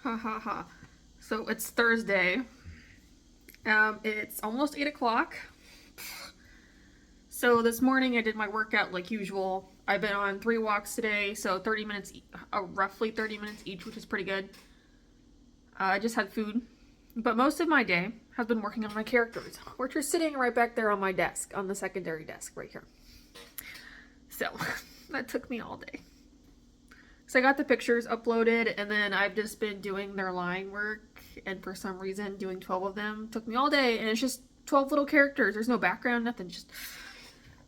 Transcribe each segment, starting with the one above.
Ha ha ha. So it's Thursday. It's almost 8 o'clock. So this morning I did my workout like usual. I've been on 3 walks today, so 30 minutes, roughly 30 minutes each, which is pretty good. I just had food. But most of my day has been working on my characters, which are sitting right back there on my desk, on the secondary desk right here. So that took me all day. So I got the pictures uploaded, and then I've just been doing their line work, and for some reason, doing 12 of them took me all day, and it's just 12 little characters. There's no background, nothing, just.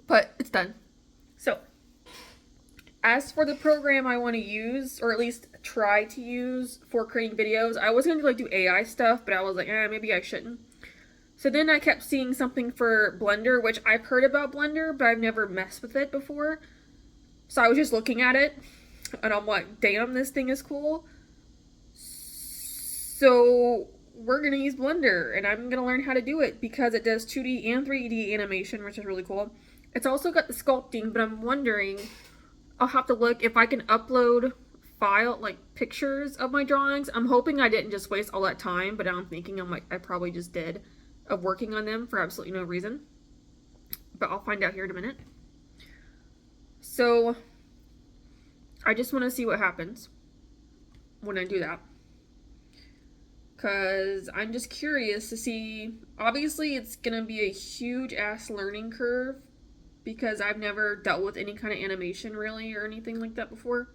But it's done. So, as for the program I want to use, or at least try to use for creating videos, I was going to do AI stuff, but I was like, maybe I shouldn't. So then I kept seeing something for Blender, which I've heard about Blender, but I've never messed with it before. So I was just looking at it, and I'm like, damn, this thing is cool. So we're going to use Blender, and I'm going to learn how to do it because it does 2D and 3D animation, which is really cool. It's also got the sculpting, but I'm wondering, I'll have to look if I can upload pictures of my drawings. I'm hoping I didn't just waste all that time, but I'm thinking I probably just did, of working on them for absolutely no reason. But I'll find out here in a minute. So I just want to see what happens when I do that. Because I'm just curious to see. Obviously, it's going to be a huge ass learning curve because I've never dealt with any kind of animation really or anything like that before.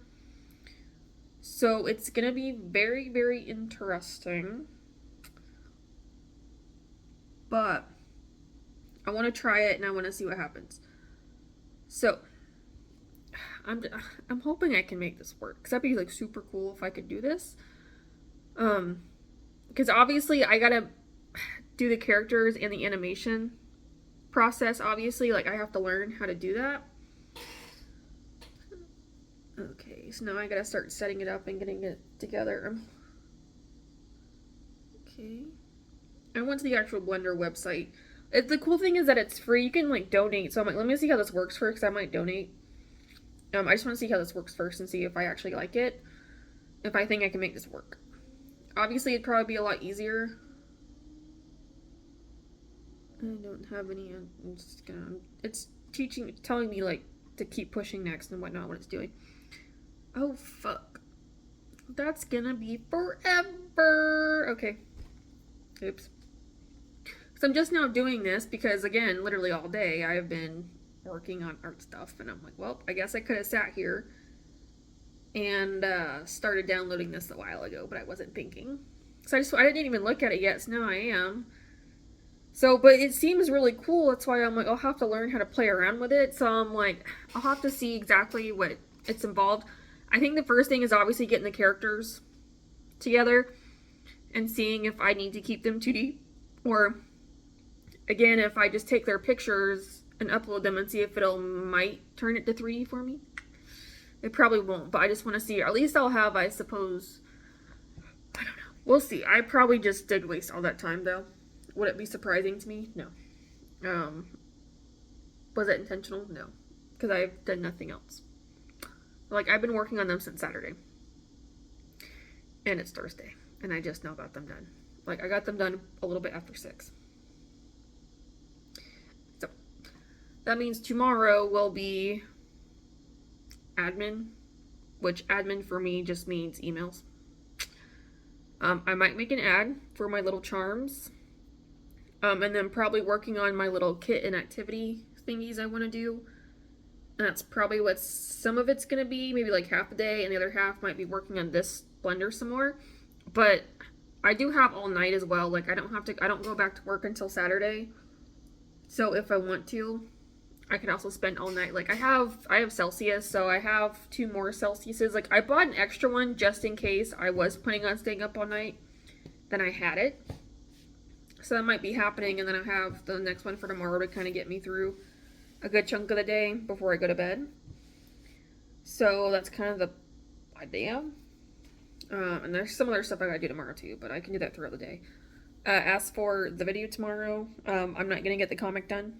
So it's going to be very, very interesting. But I want to try it and I want to see what happens. So I'm hoping I can make this work because that'd be like super cool if I could do this. Because obviously I gotta do the characters and the animation process. Obviously, like I have to learn how to do that. Okay, so now I gotta start setting it up and getting it together. Okay, I went to the actual Blender website. The cool thing is that it's free. You can like donate. So I'm like, let me see how this works first. Cause I might donate. I just want to see how this works first and see if I actually like it. If I think I can make this work. Obviously, it'd probably be a lot easier. I don't have any. I'm just gonna. It's telling me like to keep pushing next and whatnot. What it's doing. Oh fuck. That's gonna be forever. Okay. Oops. So I'm just now doing this because again, literally all day I've been working on art stuff, and I'm like, well, I guess I could have sat here and started downloading this a while ago, but I wasn't thinking. So I didn't even look at it yet, so now I am. So, but it seems really cool. That's why I'm like, I'll have to learn how to play around with it. So I'm like, I'll have to see exactly what it's involved. I think the first thing is obviously getting the characters together and seeing if I need to keep them 2D or again, if I just take their pictures and upload them and see if might turn it to 3D for me. It probably won't, but I just want to see. At least I'll have, I suppose. I don't know. We'll see. I probably just did waste all that time, though. Would it be surprising to me? No. Was it intentional? No. Because I've done nothing else. Like, I've been working on them since Saturday. And it's Thursday. And I just now got them done. Like, I got them done a little bit after 6. So, that means tomorrow will be admin, which admin for me just means emails. I might make an ad for my little charms. And then probably working on my little kit and activity thingies I want to do. And that's probably what some of it's going to be. Maybe like half a day, and the other half might be working on this Blender some more. But I do have all night as well. Like I don't go back to work until Saturday. So if I want to, I could also spend all night. Like I have Celsius, so I have 2 more Celsiuses. Like I bought an extra one just in case I was planning on staying up all night. Then I had it. So that might be happening, and then I have the next one for tomorrow to kind of get me through a good chunk of the day before I go to bed. So that's kind of the idea. And there's some other stuff I gotta do tomorrow too, but I can do that throughout the day. As for the video tomorrow, I'm not gonna get the comic done.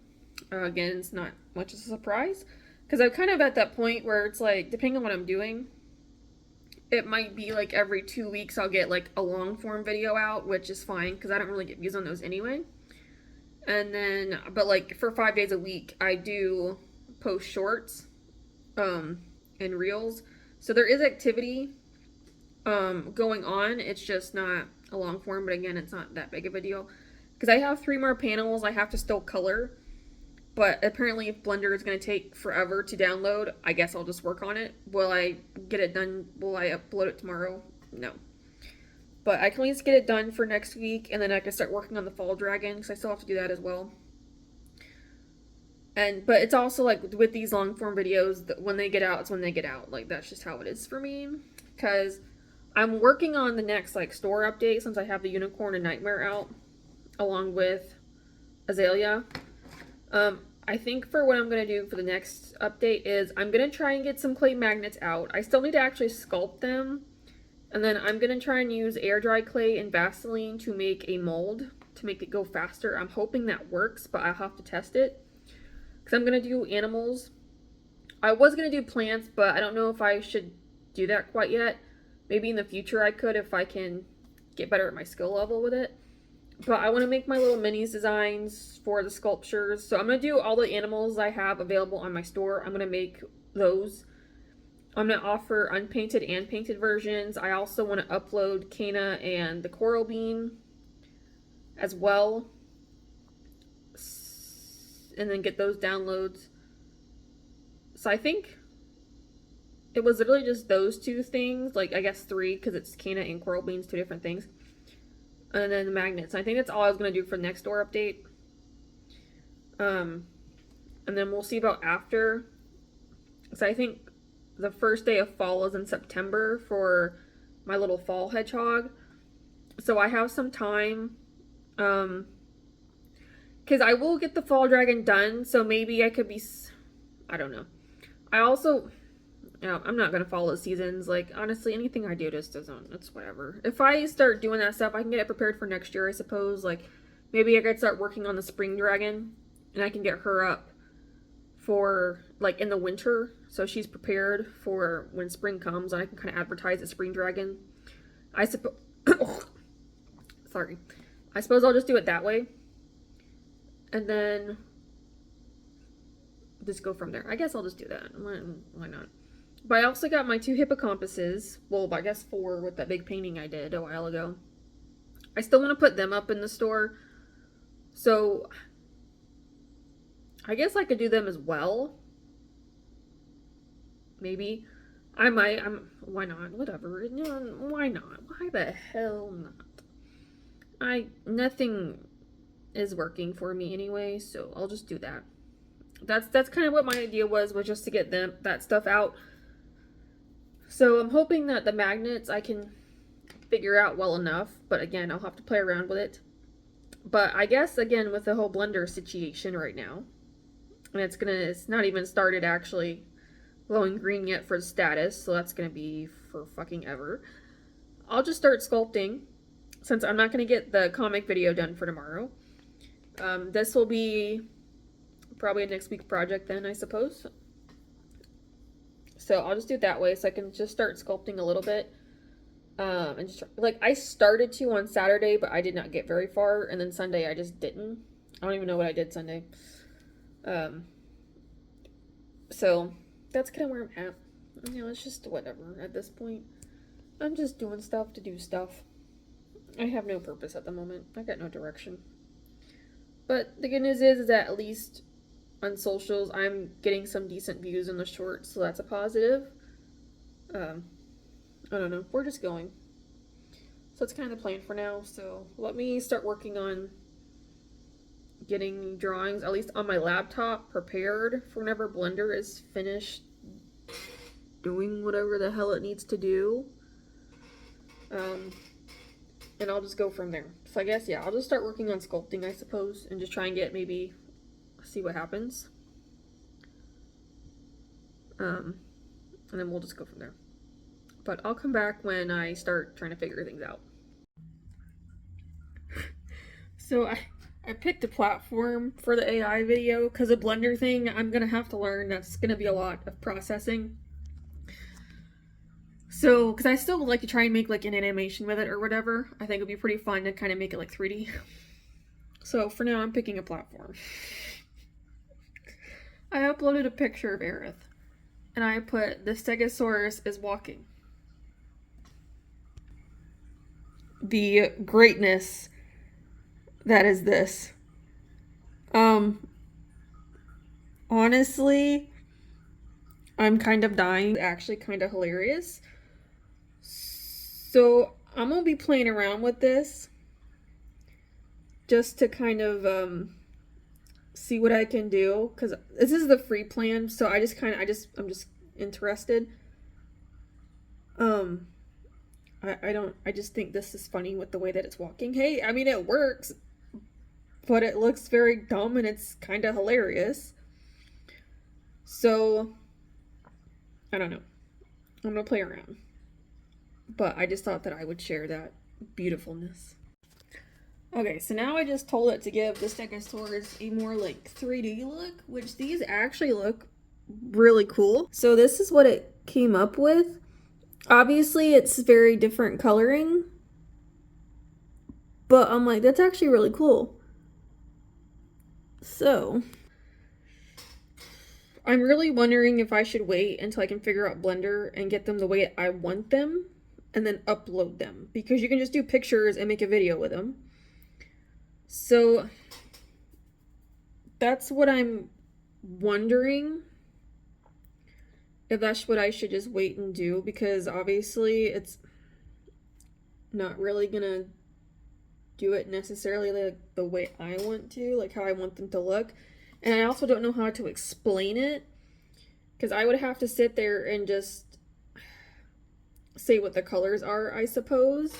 Again, it's not much of a surprise because I'm kind of at that point where it's like, depending on what I'm doing, it might be like every 2 weeks I'll get like a long form video out, which is fine because I don't really get views on those anyway. And then, but like for 5 days a week, I do post shorts, and reels. So there is activity, going on. It's just not a long form, but again, it's not that big of a deal. Because I have 3 more panels I have to still color. But apparently if Blender is going to take forever to download, I guess I'll just work on it. Will I get it done? Will I upload it tomorrow? No. But I can at least get it done for next week, and then I can start working on the Fall Dragon, because I still have to do that as well. But it's also like with these long form videos, when they get out, it's when they get out. Like, that's just how it is for me. Because I'm working on the next like store update, since I have the Unicorn and Nightmare out, along with Azalea. I think for what I'm going to do for the next update is I'm going to try and get some clay magnets out. I still need to actually sculpt them. And then I'm going to try and use air dry clay and Vaseline to make a mold to make it go faster. I'm hoping that works, but I'll have to test it. Because I'm going to do animals. I was going to do plants, but I don't know if I should do that quite yet. Maybe in the future I could if I can get better at my skill level with it. But I want to make my little minis designs for the sculptures. So I'm going to do all the animals I have available on my store. I'm going to make those. I'm going to offer unpainted and painted versions. I also want to upload Kana and the Coral Bean as well. And then get those downloads. So I think it was literally just those 2 things. Like, I guess 3, because it's Kana and Coral Beans, 2 different things. And then the magnets. I think that's all I was going to do for the next door update. And then we'll see about after. So I think the first day of fall is in September for my little fall hedgehog. So I have some time. Because I will get the Fall Dragon done. So maybe I could be... I don't know. I also... I'm not going to follow the seasons. Like, honestly, anything I do just doesn't... It's whatever. If I start doing that stuff, I can get it prepared for next year, I suppose. Like, maybe I could start working on the Spring Dragon. And I can get her up for, like, in the winter. So she's prepared for when spring comes. And I can kind of advertise the Spring Dragon. I suppose... Sorry. I suppose I'll just do it that way. And then... just go from there. I guess I'll just do that. Why not? But I also got my 2 hippocampuses. Well, I guess 4 with that big painting I did a while ago. I still want to put them up in the store. So, I guess I could do them as well. Maybe. I might. Why not? Whatever. Why not? Why the hell not? Nothing is working for me anyway, so I'll just do that. That's kind of what my idea was just to get that stuff out. So I'm hoping that the magnets I can figure out well enough, but again, I'll have to play around with it. But I guess again with the whole Blender situation right now, and it's not even started actually glowing green yet for the status, so that's gonna be for fucking ever. I'll just start sculpting since I'm not gonna get the comic video done for tomorrow. This will be probably a next week project then, I suppose. So I'll just do it that way so I can just start sculpting a little bit. And just like I started to on Saturday, but I did not get very far, and then Sunday I just didn't. I don't even know what I did Sunday. So that's kind of where I'm at. You know, it's just whatever at this point. I'm just doing stuff to do stuff. I have no purpose at the moment. I got no direction. But the good news is that at least on socials, I'm getting some decent views in the shorts, so that's a positive. I don't know. We're just going. So that's kind of the plan for now. So let me start working on getting drawings, at least on my laptop, prepared for whenever Blender is finished doing whatever the hell it needs to do. And I'll just go from there. So I guess, yeah, I'll just start working on sculpting, I suppose, and just try and get maybe... see what happens. And then we'll just go from there. But I'll come back when I start trying to figure things out. So I picked a platform for the AI video because the Blender thing I'm gonna have to learn. That's gonna be a lot of processing. So, because I still would like to try and make like an animation with it or whatever. I think it'd be pretty fun to kind of make it like 3D. So for now, I'm picking a platform. I uploaded a picture of Aerith, and I put the Stegosaurus is walking. The greatness that is this. Honestly, I'm kind of dying. Actually, kind of hilarious. So I'm gonna be playing around with this just to kind of see what I can do, because this is the free plan. So I'm just interested. I just think this is funny with the way that it's walking. Hey, I mean, it works, but it looks very dumb and it's kind of hilarious. So, I don't know. I'm gonna play around. But I just thought that I would share that beautifulness. Okay, so now I just told it to give the Stegosaurus a more like 3D look, which these actually look really cool. So this is what it came up with. Obviously, it's very different coloring, but I'm like, that's actually really cool. So, I'm really wondering if I should wait until I can figure out Blender and get them the way I want them and then upload them, because you can just do pictures and make a video with them. So, that's what I'm wondering, if that's what I should just wait and do, because obviously it's not really gonna do it necessarily like the way I want to, like how I want them to look. And I also don't know how to explain it, because I would have to sit there and just say what the colors are, I suppose.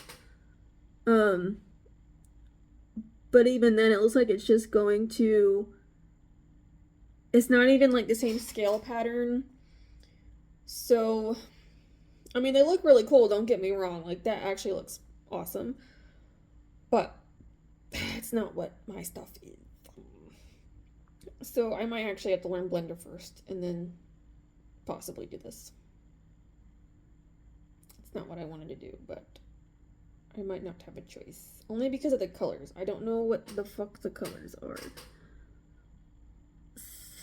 But even then, it looks like it's just going to, it's not even like the same scale pattern. So, I mean, they look really cool, don't get me wrong. Like, that actually looks awesome. But it's not what my stuff is. So I might actually have to learn Blender first and then possibly do this. It's not what I wanted to do, but I might not have a choice. Only because of the colors. I don't know what the fuck the colors are.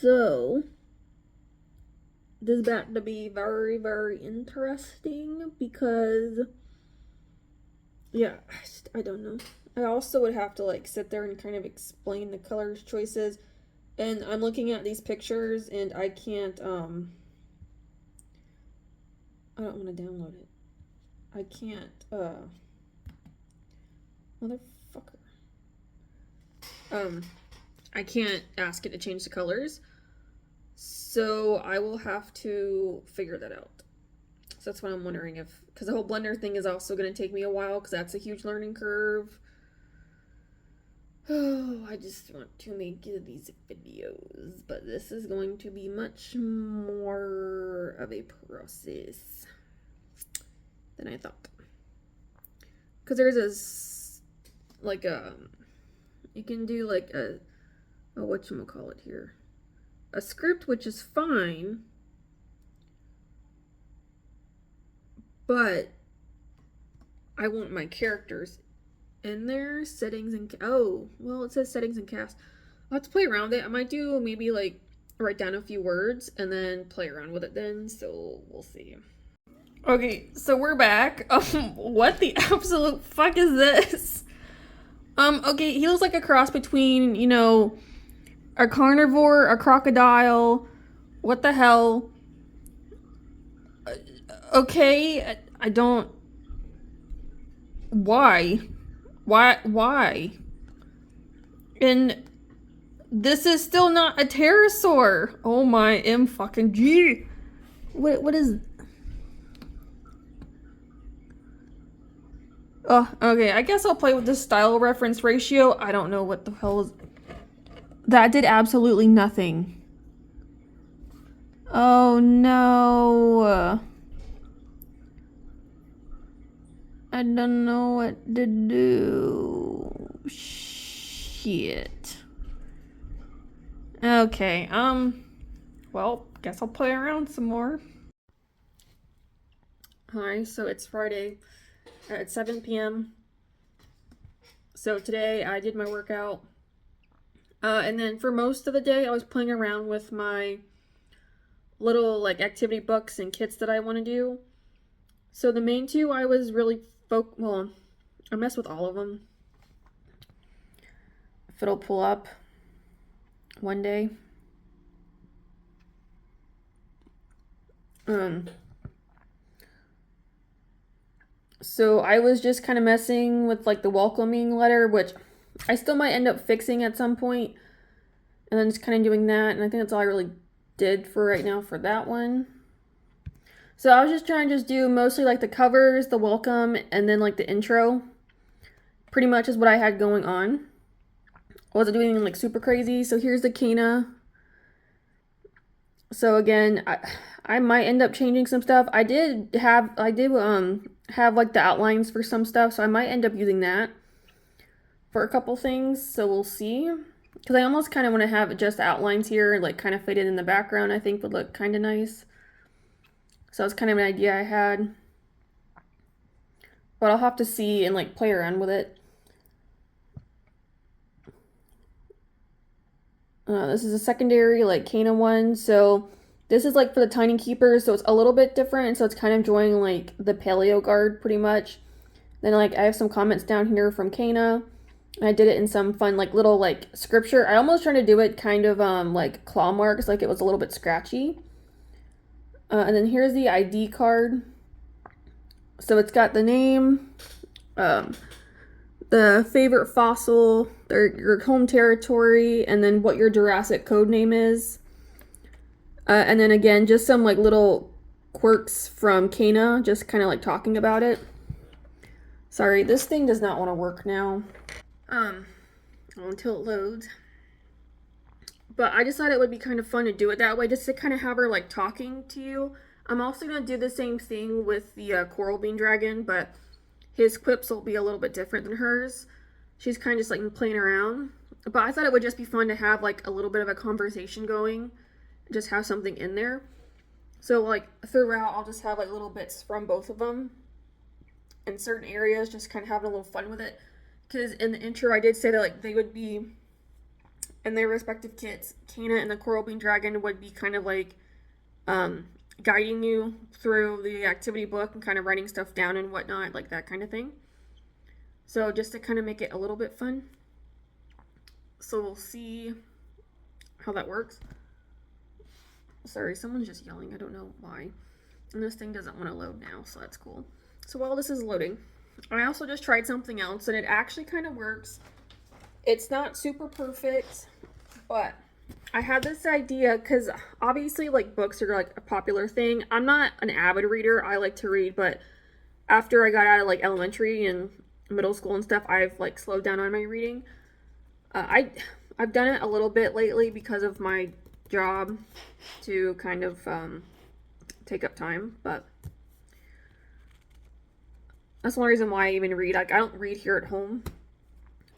So, this is about to be very, very interesting because, yeah, I don't know. I also would have to like sit there and kind of explain the colors choices. And I'm looking at these pictures and I can't, I don't want to download it. I can't, motherfucker. I can't ask it to change the colors. So I will have to figure that out. So that's what I'm wondering if, because the whole Blender thing is also going to take me a while, because that's a huge learning curve. Oh, I just want to make these videos, but this is going to be much more of a process than I thought. Because there's a, like you can do like a whatchamacallit here. A script, which is fine, but I want my characters in there. Settings and, oh, well, it says settings and cast. I'll have to play around with it. I might do maybe like write down a few words and then play around with it then, so we'll see. Okay, so we're back. What the absolute fuck is this? Okay, he looks like a cross between, you know, a carnivore, a crocodile. What the hell? Okay, I don't. Why? Why? And this is still not a pterosaur. Oh my M fucking G. What is? Oh, okay. I guess I'll play with the style reference ratio. I don't know what the hell is. That did absolutely nothing. Oh no. I don't know what to do. Shit. Okay, well, guess I'll play around some more. Hi, so it's Friday at 7 p.m. So today I did my workout. And then for most of the day, I was playing around with my little like activity books and kits that I want to do. So the main two I was really well, I mess with all of them. If it'll pull up one day. So I was just kind of messing with like the welcoming letter, which I still might end up fixing at some point. And then just kind of doing that. And I think that's all I really did for right now for that one. So I was just trying to just do mostly like the covers, the welcome, and then like the intro. Pretty much is what I had going on. I wasn't doing anything like super crazy. So here's the Kana. So again, I might end up changing some stuff. I did have like the outlines for some stuff, so I might end up using that for a couple things. So we'll see. Because I almost kind of want to have just outlines here, like kind of faded in the background. I think would look kind of nice. So that's kind of an idea I had. But I'll have to see and like play around with it. This is a secondary like Kana one. So this is like for the Tiny Keepers. So it's a little bit different. So it's kind of joining like the Paleo Guard pretty much. Then like I have some comments down here from Kana. I did it in some fun like little like scripture. I almost tried to do it kind of like claw marks, like it was a little bit scratchy. And then here's the ID card. So it's got the name, the favorite fossil, your home territory, and then what your Jurassic code name is. And then again, just some like little quirks from Kana, just kind of like talking about it. Sorry, this thing does not want to work now. Until it loads. But I decided it would be kind of fun to do it that way, just to kind of have her like talking to you. I'm also going to do the same thing with the Coral Bean Dragon, but his quips will be a little bit different than hers. She's kind of just like playing around. But I thought it would just be fun to have like a little bit of a conversation going, just have something in there. So like throughout, I'll just have like little bits from both of them in certain areas, just kind of having a little fun with it. Because in the intro, I did say that like they would be in their respective kits. Kana and the Coral Bean Dragon would be kind of like guiding you through the activity book and kind of writing stuff down and whatnot, like that kind of thing. So just to kind of make it a little bit fun. So we'll see how that works. Sorry, someone's just yelling. I don't know why. And this thing doesn't want to load now, so that's cool. So while this is loading, I also just tried something else, and it actually kind of works. It's not super perfect, but I had this idea because obviously like books are like a popular thing. I'm not an avid reader. I like to read, but after I got out of like elementary and middle school and stuff, I've like slowed down on my reading. I've done it a little bit lately because of my job to kind of take up time, but that's the only reason why I even read. Like I don't read here at home.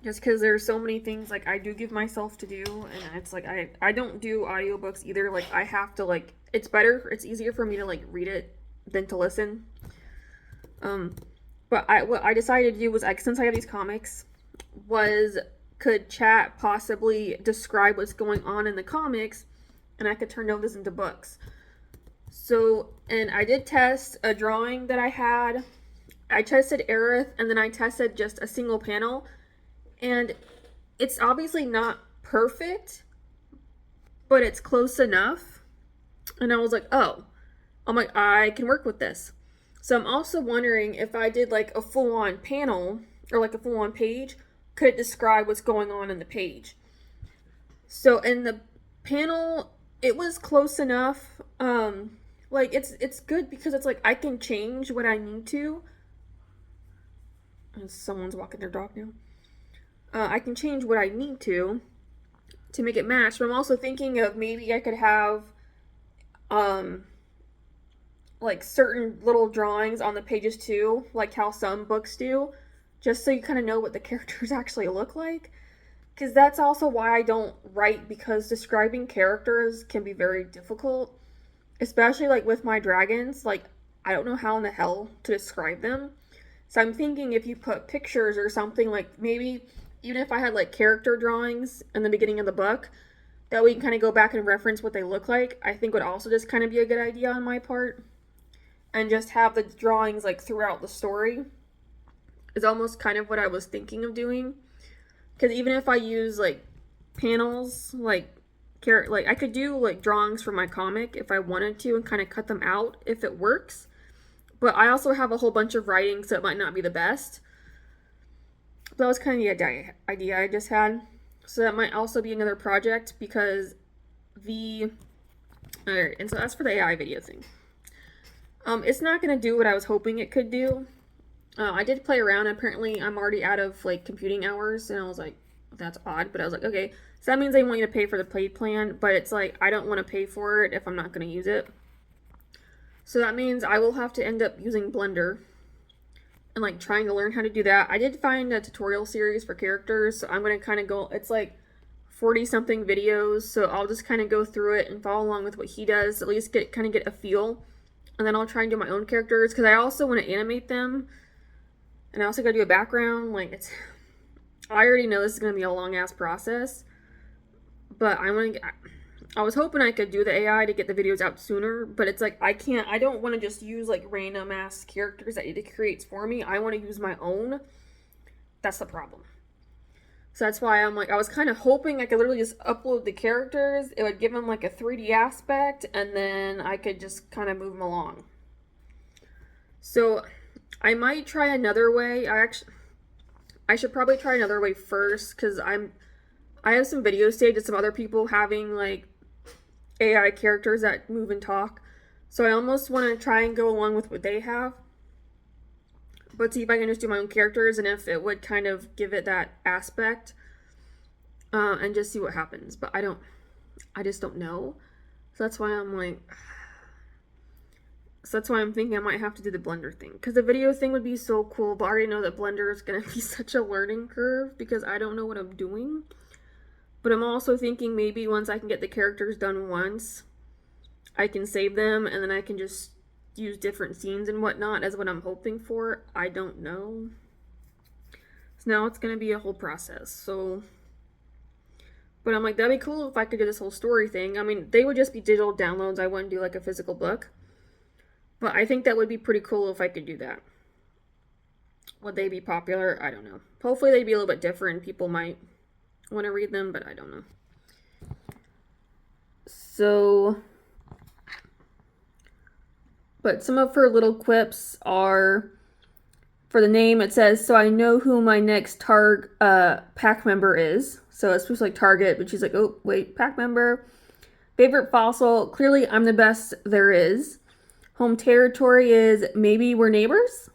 Just because there's so many things like I do give myself to do, and it's like I don't do audiobooks either. Like I have to like it's easier for me to like read it than to listen. But what I decided to do was like since I have these comics, could chat possibly describe what's going on in the comics, and I could turn those into books. So and I did test a drawing that I had. I tested Aerith, and then I tested just a single panel. And it's obviously not perfect, but it's close enough. And I was like, oh, I'm like, I can work with this. So I'm also wondering if I did like a full-on panel or like a full-on page, could it describe what's going on in the page? So in the panel, it was close enough. Like it's good because it's like I can change what I need to. And someone's walking their dog now. I can change what I need to make it match. But I'm also thinking of maybe I could have like certain little drawings on the pages too, like how some books do, just so you kind of know what the characters actually look like. Because that's also why I don't write, because describing characters can be very difficult, especially like with my dragons. Like I don't know how in the hell to describe them. So I'm thinking if you put pictures or something, like maybe even if I had like character drawings in the beginning of the book, that we can kind of go back and reference what they look like, I think would also just kind of be a good idea on my part. And just have the drawings like throughout the story is almost kind of what I was thinking of doing. Because even if I use like panels, like I could do like drawings for my comic if I wanted to and kind of cut them out if it works. But I also have a whole bunch of writing, so it might not be the best. But that was kind of the idea I just had. So that might also be another project because alright, and so that's for the AI video thing. It's not going to do what I was hoping it could do. I did play around. Apparently, I'm already out of like computing hours, and I was like, that's odd. But I was like, okay, so that means they want you to pay for the paid plan, but it's like I don't want to pay for it if I'm not going to use it. So that means I will have to end up using Blender and like trying to learn how to do that. I did find a tutorial series for characters, so I'm going to kind of go, it's like 40 something videos, so I'll just kind of go through it and follow along with what he does, at least get a feel. And then I'll try and do my own characters because I also want to animate them. And I also got to do a background. Like, I already know this is going to be a long ass process. But I was hoping I could do the AI to get the videos out sooner. But it's like, I don't want to just use like random ass characters that it creates for me. I want to use my own. That's the problem. So that's why I'm like, I was kind of hoping I could literally just upload the characters. It would give them like a 3D aspect, and then I could just kind of move them along. So I might try another way. I should probably try another way first, because I have some video stage of some other people having like AI characters that move and talk. So I almost want to try and go along with what they have. But see if I can just do my own characters and if it would kind of give it that aspect. And just see what happens. But I just don't know. So that's why I'm like, so that's why I'm thinking I might have to do the Blender thing. Because the video thing would be so cool, but I already know that Blender is going to be such a learning curve because I don't know what I'm doing. But I'm also thinking maybe once I can get the characters done once, I can save them and then I can just use different scenes and whatnot as what I'm hoping for. I don't know. So now it's going to be a whole process. So, but I'm like, that'd be cool if I could do this whole story thing. I mean, they would just be digital downloads. I wouldn't do like a physical book. But I think that would be pretty cool if I could do that. Would they be popular? I don't know. Hopefully they'd be a little bit different. People might want to read them, but I don't know. So, but some of her little quips are, for the name, it says, so I know who my next pack member is. So it's supposed to like Target, but she's like, oh, wait, pack member. Favorite fossil, clearly I'm the best there is. Home territory is maybe we're neighbors.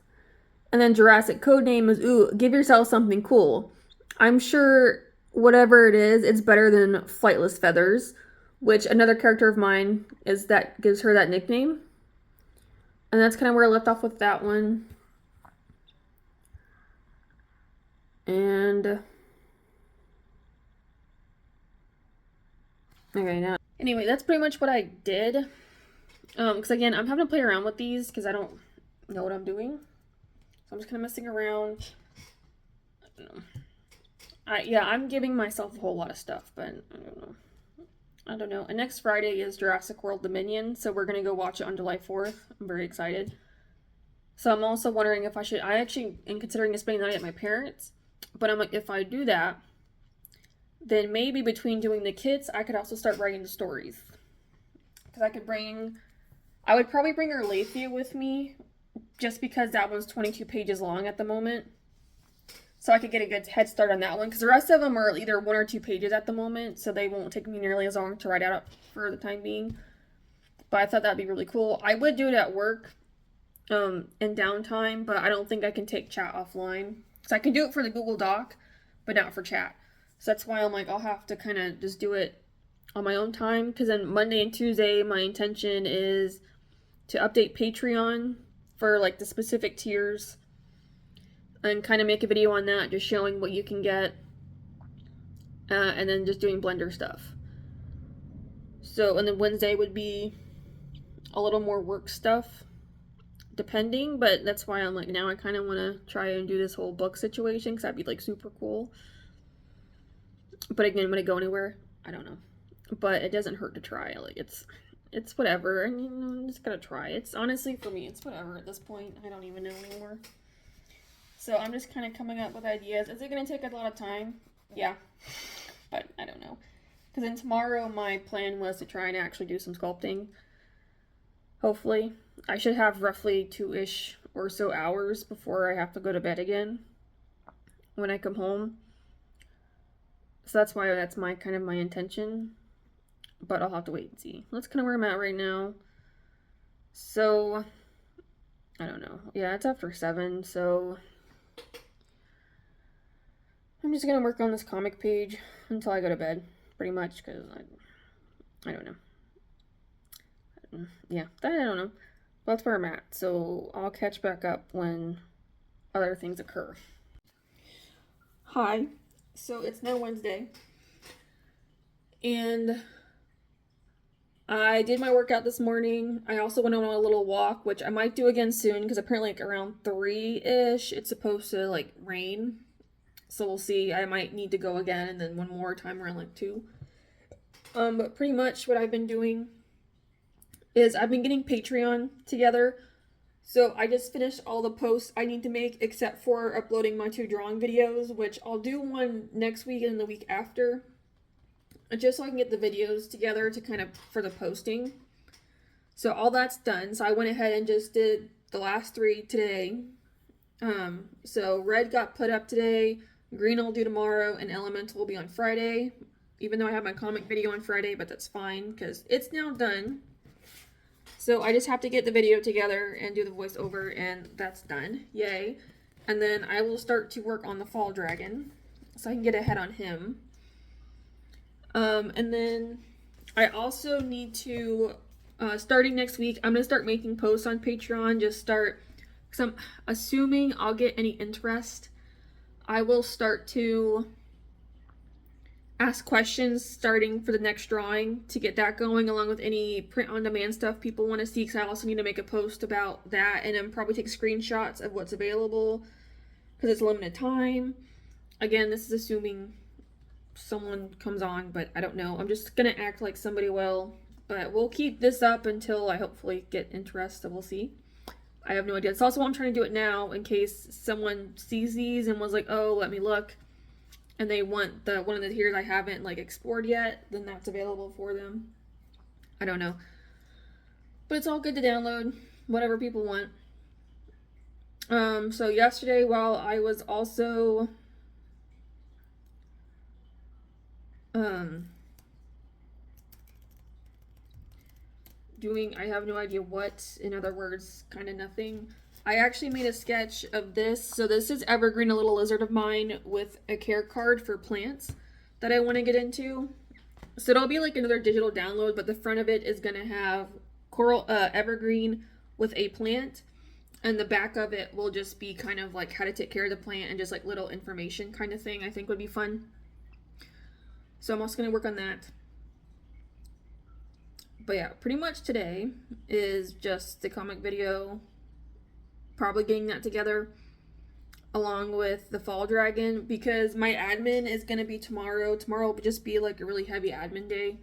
And then Jurassic code name is, ooh, give yourself something cool. I'm sure whatever it is, it's better than Flightless Feathers, which another character of mine is that gives her that nickname. And that's kind of where I left off with that one. And okay, now anyway, that's pretty much what I did. Because again, I'm having to play around with these because I don't know what I'm doing. So I'm just kind of messing around. I don't know. Yeah, I'm giving myself a whole lot of stuff, but I don't know. And next Friday is Jurassic World Dominion, so we're going to go watch it on July 4th. I'm very excited. So I'm also wondering if I actually am considering spending the night at my parents', but I'm like, if I do that, then maybe between doing the kits, I could also start writing the stories. Because I would probably bring Erlathia with me, just because that one's 22 pages long at the moment. So I could get a good head start on that one, because the rest of them are either 1 or 2 pages at the moment, so they won't take me nearly as long to write out for the time being. But I thought that'd be really cool. I would do it at work, in downtime, but I don't think I can take chat offline. So I can do it for the Google Doc, but not for chat. So that's why I'm like, I'll have to kind of just do it on my own time, because then Monday and Tuesday, my intention is to update Patreon for like the specific tiers and kind of make a video on that, just showing what you can get, and then just doing Blender stuff. So, and then Wednesday would be a little more work stuff. depending, but that's why I'm like, now I kind of want to try and do this whole book situation, because that'd be like super cool. But again, would it go anywhere? I don't know. But it doesn't hurt to try. Like, it's whatever, and you know, I'm just gonna try. It's honestly, for me, it's whatever at this point. I don't even know anymore. So I'm just kind of coming up with ideas. Is it gonna take a lot of time? Yeah, but I don't know. Because then tomorrow my plan was to try and actually do some sculpting. Hopefully. I should have roughly 2-ish or so hours before I have to go to bed again when I come home. So that's why that's my kind of my intention. But I'll have to wait and see. That's kind of where I'm at right now. So, I don't know. Yeah, it's after 7, so I'm just going to work on this comic page until I go to bed, pretty much, because I don't know. Yeah, I don't know. That's where I'm at, so I'll catch back up when other things occur. Hi. So it's now Wednesday, and I did my workout this morning. I also went on a little walk, which I might do again soon, because apparently like around 3-ish it's supposed to like rain. So we'll see. I might need to go again, and then one more time around like 2. But pretty much what I've been doing is I've been getting Patreon together. So I just finished all the posts I need to make, except for uploading my 2 drawing videos, which I'll do one next week and the week after, just so I can get the videos together to kind of for the posting. So all that's done. So I went ahead and just did the last 3 today. So red got put up today, green I'll do tomorrow, and elemental will be on Friday. Even though I have my comic video on Friday, but that's fine because it's now done. So I just have to get the video together and do the voiceover, and that's done. Yay. And then I will start to work on the fall dragon so I can get ahead on him. And then I also need to, starting next week, I'm going to start making posts on Patreon. Just start, because I'm assuming I'll get any interest. I will start to ask questions starting for the next drawing to get that going, along with any print-on-demand stuff people want to see, because I also need to make a post about that, and then probably take screenshots of what's available, because it's limited time. Again, this is assuming someone comes on, but I don't know. I'm just going to act like somebody will, but we'll keep this up until I hopefully get interest, so we'll see. I have no idea. It's also why I'm trying to do it now, in case someone sees these and was like, oh, let me look, and they want one of the tiers I haven't like explored yet, then that's available for them. I don't know. But it's all good to download, whatever people want. So yesterday, while I was also doing, I have no idea what, in other words, kind of nothing, I actually made a sketch of this. So this is Evergreen, a little lizard of mine, with a care card for plants that I want to get into. So it'll be like another digital download, but the front of it is going to have Evergreen with a plant, and the back of it will just be kind of like how to take care of the plant and just like little information kind of thing. I think would be fun. So I'm also going to work on that. But yeah, pretty much today is just the comic video, probably getting that together along with the fall dragon, because my admin is going to be tomorrow. Tomorrow will just be like a really heavy admin day,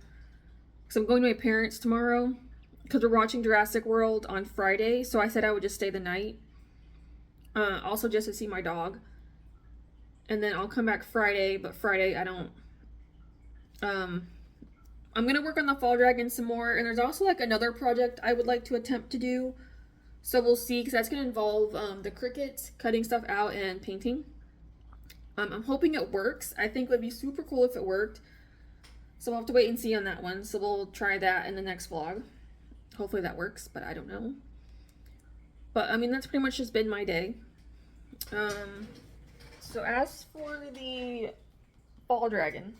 because I'm going to my parents tomorrow because we're watching Jurassic World on Friday, so I said I would just stay the night, also just to see my dog, and then I'll come back Friday. But Friday I don't, I'm going to work on the fall dragon some more, and there's also like another project I would like to attempt to do. So we'll see, because that's going to involve the crickets, cutting stuff out, and painting. I'm hoping it works. I think it would be super cool if it worked. So we'll have to wait and see on that one. So we'll try that in the next vlog. Hopefully that works, but I don't know. But, I mean, that's pretty much just been my day. So as for the fall dragon,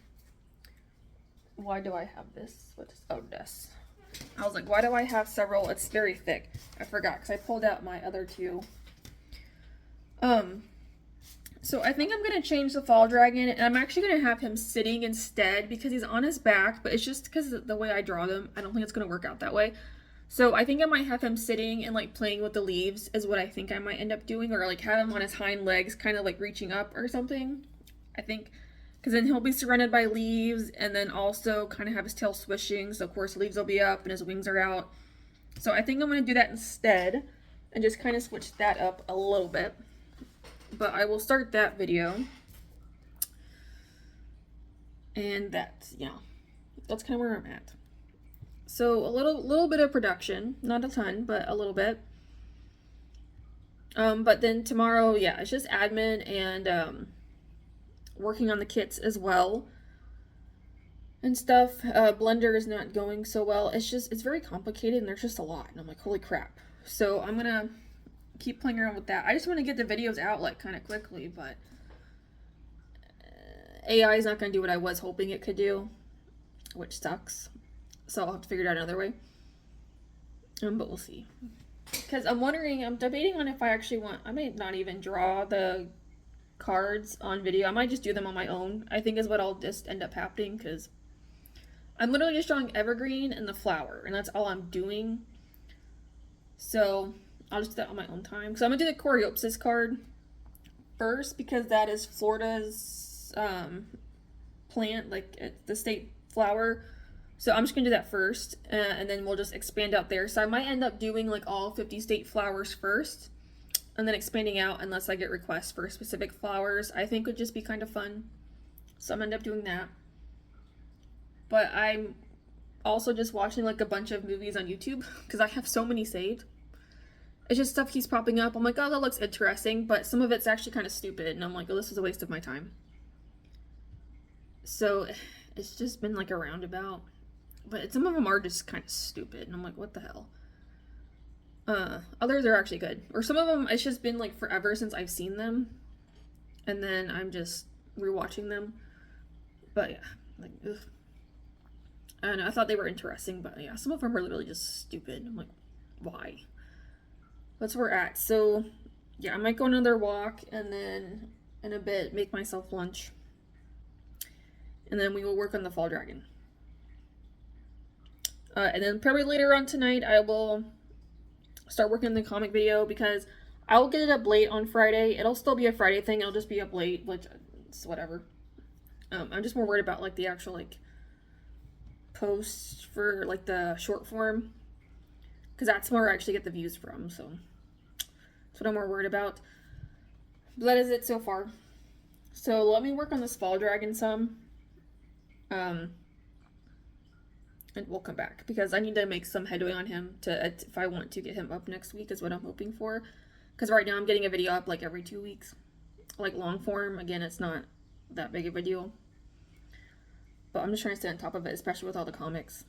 why do I have this? What is, oh, this. I was like, why do I have several? It's very thick. I forgot, because I pulled out my other 2. So I think I'm going to change the fall dragon, and I'm actually going to have him sitting instead, because he's on his back, but it's just because of the way I draw them. I don't think it's going to work out that way. So I think I might have him sitting and like playing with the leaves is what I think I might end up doing, or like have him on his hind legs kind of like reaching up or something. I think because then he'll be surrounded by leaves and then also kind of have his tail swishing. So of course leaves will be up and his wings are out. So I think I'm going to do that instead and just kind of switch that up a little bit. But I will start that video. And that's, that's kind of where I'm at. So a little bit of production, not a ton, but a little bit. But then tomorrow, yeah, it's just admin and working on the kits as well and stuff. Blender is not going so well. It's very complicated and there's just a lot. And I'm like, holy crap. So I'm gonna keep playing around with that. I just want to get the videos out like kind of quickly, but AI is not going to do what I was hoping it could do, which sucks. So I'll have to figure it out another way. But we'll see. Because I'm debating on if I actually I might not even draw the cards on video. I might just do them on my own, I think is what I'll just end up happening, because I'm literally just drawing evergreen and the flower, and that's all I'm doing. So I'll just do that on my own time. So I'm going to do the Coreopsis card first, because that is Florida's plant, like the state flower. So I'm just going to do that first, and then we'll just expand out there. So I might end up doing like all 50 state flowers first, and then expanding out unless I get requests for specific flowers. I think would just be kind of fun. So I'm going to end up doing that. But I'm also just watching like a bunch of movies on YouTube, because I have so many saved. It's just stuff keeps popping up. I'm like, oh, that looks interesting, but some of it's actually kind of stupid, and I'm like, oh, this is a waste of my time. So it's just been like a roundabout. But some of them are just kind of stupid, and I'm like, what the hell? Others are actually good. Or some of them, it's just been like forever since I've seen them, and then I'm just rewatching them. But yeah, like, ugh. I don't know, I thought they were interesting, but yeah, some of them are literally just stupid. I'm like, why? That's where we're at. So yeah, I might go another walk, and then in a bit make myself lunch, and then we will work on the fall dragon. And then probably later on tonight, I will start working on the comic video, because I will get it up late on Friday. It'll still be a Friday thing. It'll just be up late, which it's whatever. I'm just more worried about like the actual like posts for like the short form, because that's where I actually get the views from. So that's what I'm more worried about. But that is it so far. So let me work on this fall dragon some. And we'll come back, because I need to make some headway on him if I want to get him up next week, is what I'm hoping for. Because right now I'm getting a video up like every 2 weeks, like long form. Again, it's not that big of a deal, but I'm just trying to stay on top of it, especially with all the comics.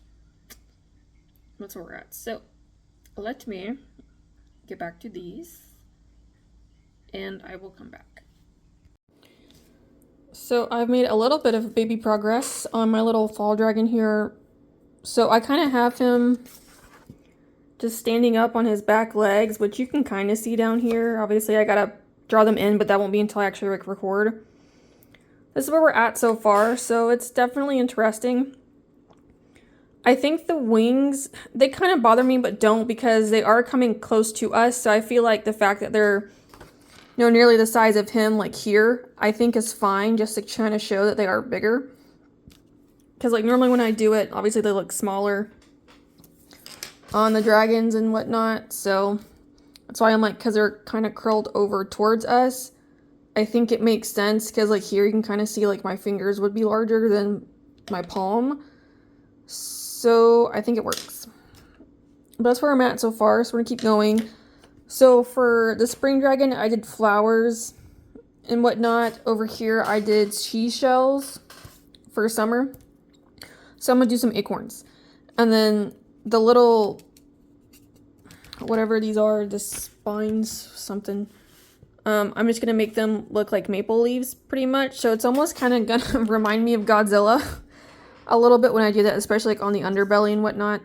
That's where we're at. So let me get back to these, and I will come back. So I've made a little bit of baby progress on my little fall dragon here. So I kind of have him just standing up on his back legs, which you can kind of see down here. Obviously, I gotta draw them in, but that won't be until I actually record. This is where we're at so far, so it's definitely interesting. I think the wings, they kind of bother me, but don't, because they are coming close to us. So I feel like the fact that they're, nearly the size of him, like here, I think is fine, just to kind of show that they are bigger. Because like normally when I do it, obviously they look smaller on the dragons and whatnot. So that's why I'm like, because they're kind of curled over towards us, I think it makes sense. Because like here you can kind of see like my fingers would be larger than my palm. So I think it works. But that's where I'm at so far. So we're going to keep going. So for the spring dragon, I did flowers and whatnot. Over here, I did cheese shells for summer. So I'm going to do some acorns. And then the little, whatever these are, the spines, something. I'm just going to make them look like maple leaves pretty much. So it's almost kind of going to remind me of Godzilla a little bit when I do that, especially like on the underbelly and whatnot.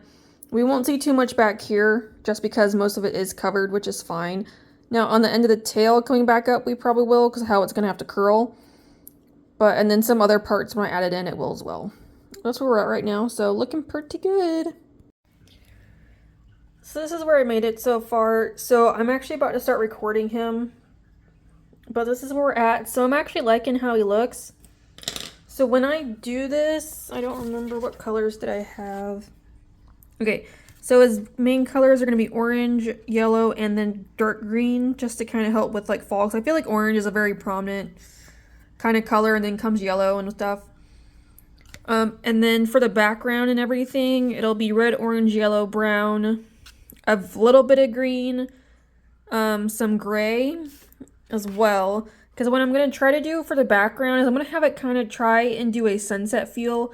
We won't see too much back here just because most of it is covered, which is fine. Now on the end of the tail coming back up, we probably will, because how it's going to have to curl. And then some other parts when I add it in, it will as well. That's where we're at right now, so looking pretty good. So this is where I made it so far. So I'm actually about to start recording him. But this is where we're at. So I'm actually liking how he looks. So when I do this, I don't remember what colors did I have. Okay, so his main colors are going to be orange, yellow, and then dark green, just to kind of help with like fall. Because I feel like orange is a very prominent kind of color, and then comes yellow and stuff. And then for the background and everything, it'll be red, orange, yellow, brown, a little bit of green, some gray as well. Because what I'm going to try to do for the background is I'm going to have it kind of try and do a sunset feel.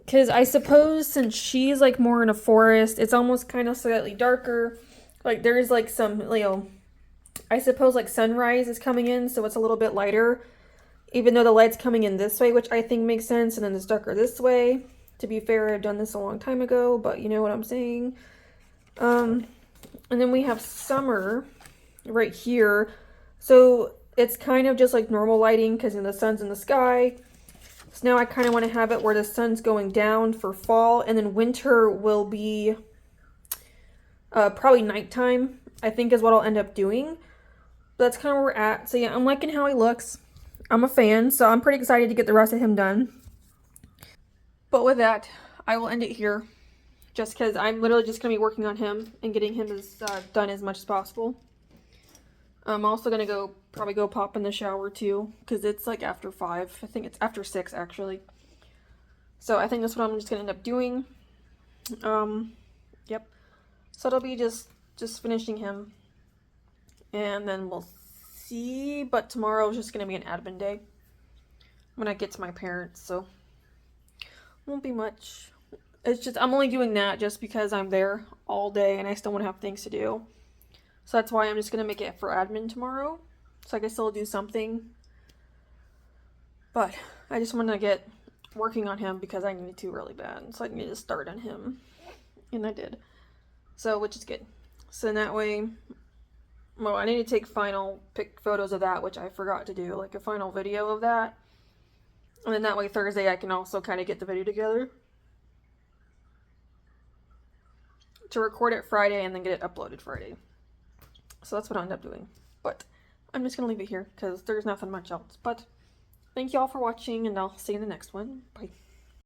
Because I suppose since she's like more in a forest, it's almost kind of slightly darker. Like there's like some, I suppose like sunrise is coming in, so it's a little bit lighter. Even though the light's coming in this way, which I think makes sense, and then it's darker this way. To be fair, I've done this a long time ago, but you know what I'm saying. And then we have summer right here. So it's kind of just like normal lighting because the sun's in the sky. So now I kind of want to have it where the sun's going down for fall, and then winter will be probably nighttime, I think is what I'll end up doing. But that's kind of where we're at. So yeah, I'm liking how he looks. I'm a fan, so I'm pretty excited to get the rest of him done. But with that, I will end it here. Just because I'm literally just going to be working on him and getting him done as much as possible. I'm also going to probably go pop in the shower too. Because it's like after 5. I think it's after 6 actually. So I think that's what I'm just going to end up doing. Yep. So it'll be just finishing him. And then we'll see, but tomorrow is just going to be an admin day when I get to my parents, so won't be much. It's just, I'm only doing that just because I'm there all day and I still want to have things to do. So that's why I'm just going to make it for admin tomorrow, so I can still do something. But I just want to get working on him because I need to really bad, so I need to start on him, and I did. So, which is good. So in that way, well, I need to take pick photos of that, which I forgot to do, like a final video of that. And then that way Thursday I can also kind of get the video together to record it Friday and then get it uploaded Friday. So that's what I'll end up doing. But I'm just going to leave it here because there's nothing much else. But thank you all for watching, and I'll see you in the next one. Bye.